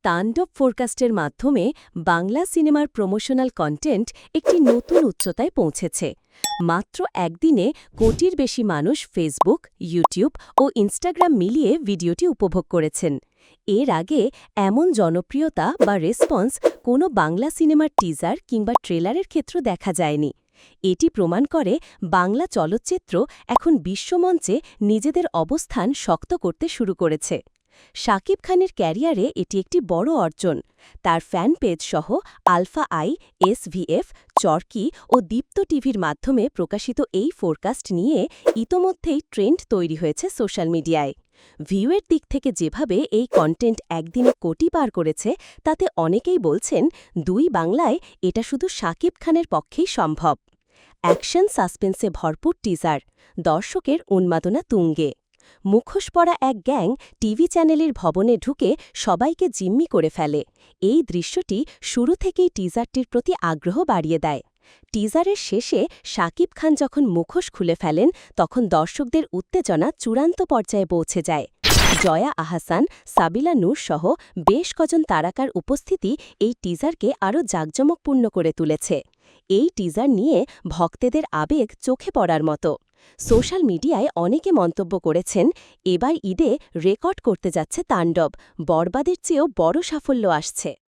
তাণ্ডব ফোরকাস্টের মাধ্যমে বাংলা সিনেমার প্রমোশনাল কন্টেন্ট একটি নতুন উচ্চতায় পৌঁছেছে। মাত্র একদিনে কোটির বেশি মানুষ ফেসবুক, ইউটিউব ও ইনস্টাগ্রাম মিলিয়ে ভিডিওটি উপভোগ করেছেন। এর আগে এমন জনপ্রিয়তা বা রেসপন্স কোনো বাংলা সিনেমার টিজার কিংবা ট্রেলারের ক্ষেত্রে দেখা যায়নি। এটি প্রমাণ করে বাংলা চলচ্চিত্র এখন বিশ্বমঞ্চে নিজেদের অবস্থান শক্ত করতে শুরু করেছে। শাকিব খানের ক্যারিয়ারে এটি একটি বড় অর্জন। তার ফ্যান পেজ সহ আলফা আই, এসভিএফ, চরকি ও দীপ্ত টিভির মাধ্যমে প্রকাশিত এই ফোরকাস্ট নিয়ে ইতোমধ্যেই ট্রেন্ড তৈরি হয়েছে সোশ্যাল মিডিয়ায়। ভিউয়ের দিক থেকে যেভাবে এই কন্টেন্ট একদিনে কোটি পার করেছে, তাতে অনেকেই বলছেন দুই বাংলায় এটা শুধু শাকিব খানের পক্ষেই সম্ভব। অ্যাকশন সাসপেন্সে ভরপুর টিজার, দর্শকের উন্মাদনা তুঙ্গে। মুখোশ পরা এক গ্যাং টিভি চ্যানেলের ভবনে ঢুকে সবাইকে জিম্মি করে ফেলে। এই দৃশ্যটি শুরু থেকেই টিজারটির প্রতি আগ্রহ বাড়িয়ে দেয়। টিজারের শেষে শাকিব খান যখন মুখোশ খুলে ফেলেন, তখন দর্শকদের উত্তেজনা চূড়ান্ত পর্যায়ে পৌঁছে যায়। জয়া আহসান, সাবিলা নূর সহ বেশ কজন তারকার উপস্থিতি এই টিজারকে আরও জাঁকজমকপূর্ণ করে তুলেছে। এই টিজার নিয়ে ভক্তদের আবেগ চোখে পড়ার মতো। সোশ্যাল মিডিয়ায় অনেকে মন্তব্য করেছেন, এবার ঈদে রেকর্ড করতে যাচ্ছে তাণ্ডব, বরবাদের চেয়েও বড় সাফল্য আসছে।